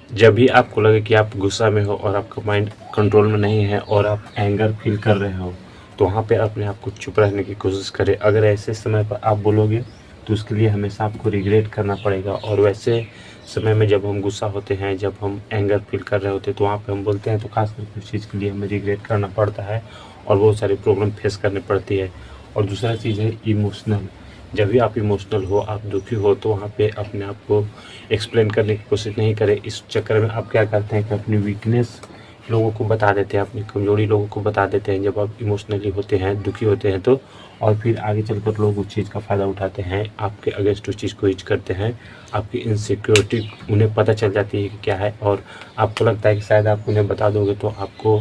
जब भी आपको लगे कि आप गुस्सा में हो और आपका माइंड कंट्रोल में नहीं है और आप एंगर फील कर रहे हो, तो वहाँ पे अपने आप को चुप रहने की कोशिश करें। अगर ऐसे समय पर आप बोलोगे तो उसके लिए हमेशा आपको रिग्रेट करना पड़ेगा। और वैसे समय में जब हम गुस्सा होते हैं, जब हम एंगर फील कर रहे होते हैं, तो वहाँ पे हम बोलते हैं तो खास करके उस चीज़ के लिए हमें रिग्रेट करना पड़ता है और बहुत सारी प्रॉब्लम फेस करनी पड़ती है। और दूसरा चीज़ है इमोशनल। जब भी आप इमोशनल हो, आप दुखी हो, तो वहाँ पे अपने आप को एक्सप्लेन करने की कोशिश नहीं करें। इस चक्कर में आप क्या करते हैं कि अपनी वीकनेस लोगों को बता देते हैं, अपनी कमज़ोरी लोगों को बता देते हैं जब आप इमोशनली होते हैं, दुखी होते हैं तो। और फिर आगे चलकर लोग उस चीज़ का फ़ायदा उठाते हैं, आपके अगेंस्ट उस चीज़ को यूज़ करते हैं। आपकी इनसिक्योरिटी उन्हें पता चल जाती है कि क्या है, और आपको लगता है कि शायद आप उन्हें बता दोगे तो आपको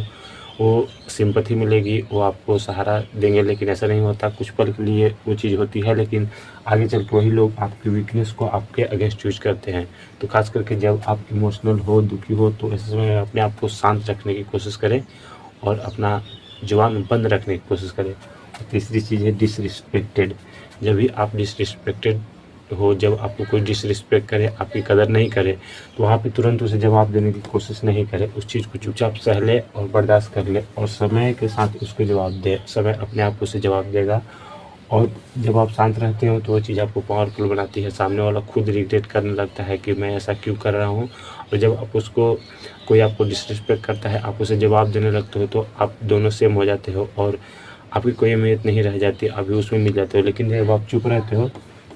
वो सिंपैथी मिलेगी, वो आपको सहारा देंगे। लेकिन ऐसा नहीं होता, कुछ पल के लिए वो चीज़ होती है, लेकिन आगे चल के वही लोग आपकी वीकनेस को आपके अगेंस्ट यूज़ करते हैं। तो खास करके जब आप इमोशनल हो, दुखी हो, तो ऐसे समय में अपने आप को शांत रखने की कोशिश करें और अपना ज़ुबान बंद रखने की कोशिश करें। और तीसरी चीज़ है डिसरिस्पेक्टेड। जब भी आप डिसरिस्पेक्टेड हो, जब आपको कोई डिसरिस्पेक्ट करे, आपकी कदर नहीं करे, तो वहाँ पे तुरंत उसे जवाब देने की कोशिश नहीं करें। उस चीज़ को चुपचाप सह ले और बर्दाश्त कर ले और समय के साथ उसको जवाब दे। समय अपने आप उसे जवाब देगा। और जब आप शांत रहते हो तो वो चीज़ आपको पावरफुल बनाती है। सामने वाला खुद रिग्रेट करने लगता है कि मैं ऐसा क्यों कर रहा हूँ। और जब आप उसको, कोई आपको डिसरिस्पेक्ट करता है, आप उसे जवाब देने लगते हो, तो आप दोनों सेम हो जाते हो और आपकी कोई अहमियत नहीं रह जाती, आप भी उसमें मिल जाते हो। लेकिन जब आप चुप रहते हो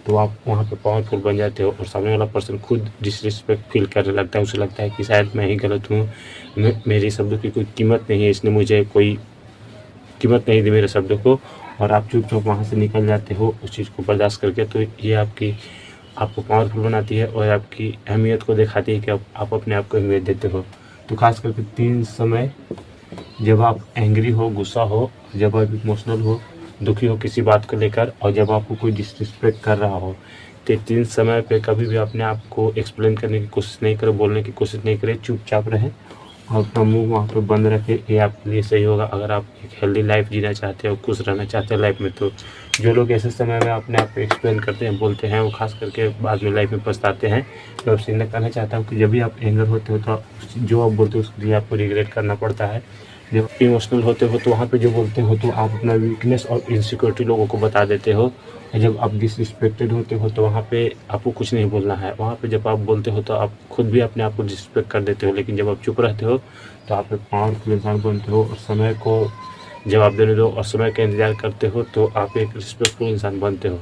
तो आप वहाँ पे पावरफुल बन जाते हो और सामने वाला पर्सन खुद डिसरिस्पेक्ट फील करने लगता है। उसे लगता है कि शायद मैं ही गलत हूँ, मेरे शब्दों की कोई कीमत नहीं है, इसने मुझे कोई कीमत नहीं दी मेरे शब्दों को। और आप चुपचाप वहाँ से निकल जाते हो उस चीज़ को बर्दाश्त करके। तो ये आपको पावरफुल बनाती है और आपकी अहमियत को दिखाती है कि आप अपने आप को अहमियत देते हो। तो खास करके 3 समय, जब आप एंग्री हो, गुस्सा हो, जब आप इमोशनल हो, दुखी हो किसी बात को लेकर, और जब आपको कोई डिसरिस्पेक्ट कर रहा हो, तो 3 समय पे कभी भी अपने आप को एक्सप्लेन करने की कोशिश नहीं करें, बोलने की कोशिश नहीं करें, चुपचाप रहें और अपना मुँह वहाँ पे बंद रखें। ये आपके लिए सही होगा अगर आप एक हेल्दी लाइफ जीना चाहते हो, खुश रहना चाहते हो लाइफ में। तो जो लोग ऐसे समय में अपने आप को एक्सप्लेन करते हैं, बोलते हैं, वो खास करके बाद में लाइफ में पछताते हैं। तो आपसे ये कहना चाहता हूँ कि जब भी आप एंगर होते हो तो जो आप बोलते हो उसके लिए आपको रिग्रेट करना पड़ता है। जब इमोशनल होते हो तो वहाँ पे जो बोलते हो तो आप अपना वीकनेस और इनसिक्योरिटी लोगों को बता देते हो। और जब आप डिसरिस्पेक्टेड होते हो तो वहाँ पे आपको कुछ नहीं बोलना है। वहाँ पे जब आप बोलते हो तो आप खुद भी अपने आप को डिसरिस्पेक्ट कर देते हो। लेकिन जब आप चुप रहते हो तो आप एक पावरफुल इंसान बनते हो और समय को जवाब देने दो और समय का इंतज़ार करते हो, तो आप एक रिस्पेक्टफुल इंसान बनते हो।